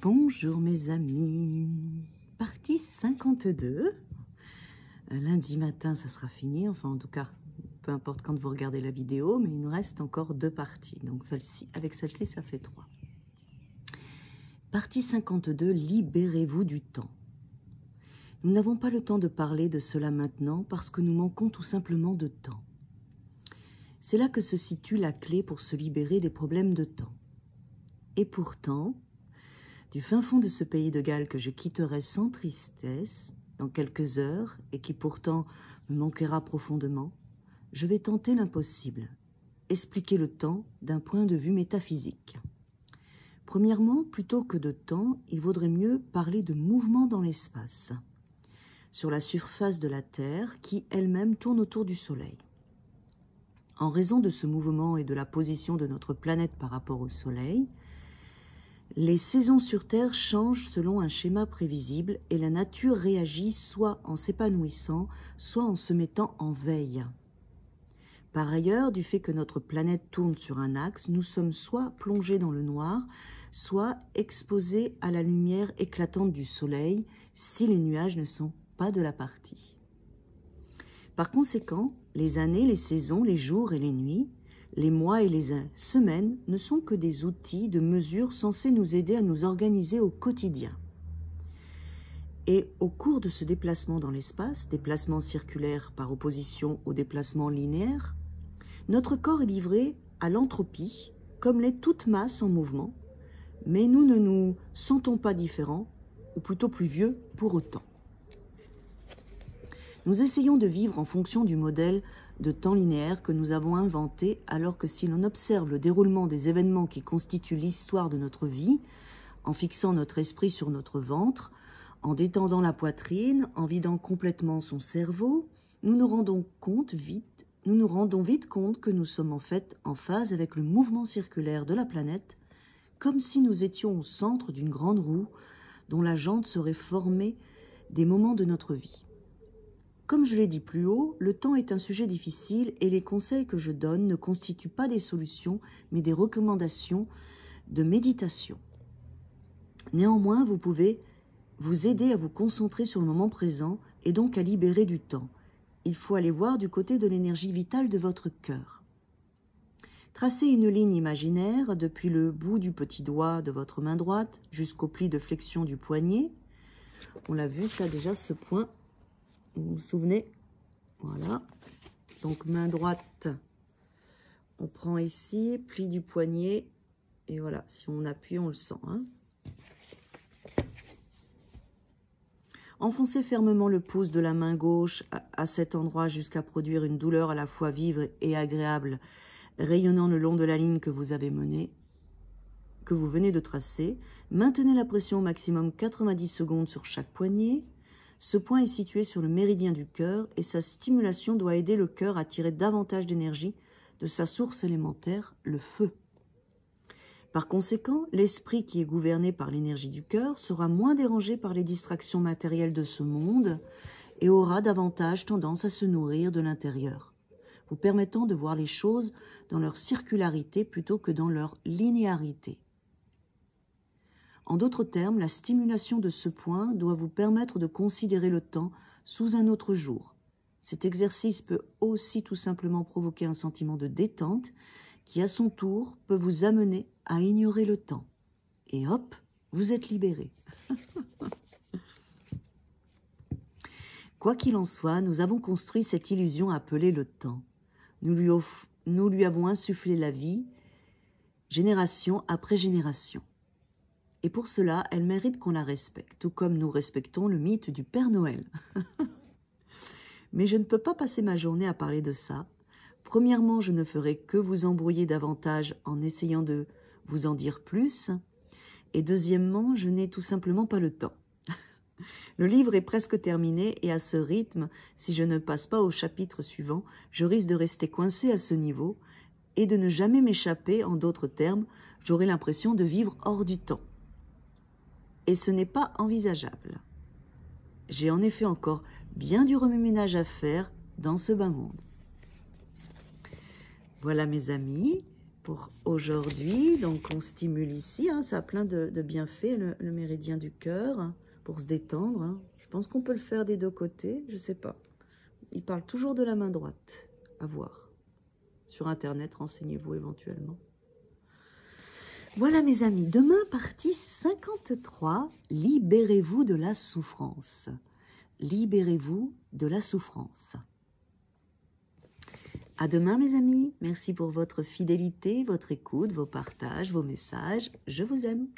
Bonjour mes amis, partie 52. Lundi matin ça sera fini, enfin en tout cas, peu importe quand vous regardez la vidéo, mais il nous reste encore 2 parties. Donc avec celle-ci ça fait 3. Partie 52, libérez-vous du temps. Nous n'avons pas le temps de parler de cela maintenant parce que nous manquons tout simplement de temps. C'est là que se situe la clé pour se libérer des problèmes de temps. Et pourtant, du fin fond de ce pays de Galles que je quitterai sans tristesse, dans quelques heures, et qui pourtant me manquera profondément, je vais tenter l'impossible, expliquer le temps d'un point de vue métaphysique. Premièrement, plutôt que de temps, il vaudrait mieux parler de mouvement dans l'espace, sur la surface de la Terre qui elle-même tourne autour du Soleil. En raison de ce mouvement et de la position de notre planète par rapport au Soleil, les saisons sur Terre changent selon un schéma prévisible et la nature réagit soit en s'épanouissant, soit en se mettant en veille. Par ailleurs, du fait que notre planète tourne sur un axe, nous sommes soit plongés dans le noir, soit exposés à la lumière éclatante du Soleil si les nuages ne sont pas de la partie. Par conséquent, les années, les saisons, les jours et les nuits, les mois et les semaines ne sont que des outils de mesure censés nous aider à nous organiser au quotidien. Et au cours de ce déplacement dans l'espace, déplacement circulaire par opposition au déplacement linéaire, notre corps est livré à l'entropie, comme l'est toute masse en mouvement, mais nous ne nous sentons pas différents, ou plutôt plus vieux pour autant. Nous essayons de vivre en fonction du modèle de temps linéaire que nous avons inventé, alors que si l'on observe le déroulement des événements qui constituent l'histoire de notre vie, en fixant notre esprit sur notre ventre, en détendant la poitrine, en vidant complètement son cerveau, nous nous rendons vite compte que nous sommes en fait en phase avec le mouvement circulaire de la planète, comme si nous étions au centre d'une grande roue dont la jante serait formée des moments de notre vie. Comme je l'ai dit plus haut, le temps est un sujet difficile et les conseils que je donne ne constituent pas des solutions, mais des recommandations de méditation. Néanmoins, vous pouvez vous aider à vous concentrer sur le moment présent et donc à libérer du temps. Il faut aller voir du côté de l'énergie vitale de votre cœur. Tracez une ligne imaginaire depuis le bout du petit doigt de votre main droite jusqu'au pli de flexion du poignet. On l'a vu ça déjà, ce point. Vous vous souvenez? Voilà. Donc main droite, on prend ici, pli du poignet, et voilà, si on appuie, on le sent. Hein. Enfoncez fermement le pouce de la main gauche à cet endroit jusqu'à produire une douleur à la fois vive et agréable, rayonnant le long de la ligne que vous venez de tracer. Maintenez la pression au maximum 90 secondes sur chaque poignet. Ce point est situé sur le méridien du cœur et sa stimulation doit aider le cœur à tirer davantage d'énergie de sa source élémentaire, le feu. Par conséquent, l'esprit qui est gouverné par l'énergie du cœur sera moins dérangé par les distractions matérielles de ce monde et aura davantage tendance à se nourrir de l'intérieur, vous permettant de voir les choses dans leur circularité plutôt que dans leur linéarité. En d'autres termes, la stimulation de ce point doit vous permettre de considérer le temps sous un autre jour. Cet exercice peut aussi tout simplement provoquer un sentiment de détente qui, à son tour, peut vous amener à ignorer le temps. Et hop, vous êtes libéré. Quoi qu'il en soit, nous avons construit cette illusion appelée le temps. Nous lui avons insufflé la vie, génération après génération. Et pour cela, elle mérite qu'on la respecte, tout comme nous respectons le mythe du Père Noël. Mais je ne peux pas passer ma journée à parler de ça. Premièrement, je ne ferai que vous embrouiller davantage en essayant de vous en dire plus. Et deuxièmement, je n'ai tout simplement pas le temps. Le livre est presque terminé et à ce rythme, si je ne passe pas au chapitre suivant, je risque de rester coincé à ce niveau et de ne jamais m'échapper. En d'autres termes, j'aurai l'impression de vivre hors du temps. Et ce n'est pas envisageable. J'ai en effet encore bien du remue-ménage à faire dans ce bas monde. Voilà mes amis, pour aujourd'hui. Donc on stimule ici, hein, ça a plein de bienfaits, le méridien du cœur, pour se détendre. Hein. Je pense qu'on peut le faire des deux côtés, je sais pas. Il parle toujours de la main droite, à voir. Sur Internet, renseignez-vous éventuellement. Voilà mes amis, demain partie 53, libérez-vous de la souffrance. Libérez-vous de la souffrance. À demain mes amis, merci pour votre fidélité, votre écoute, vos partages, vos messages. Je vous aime.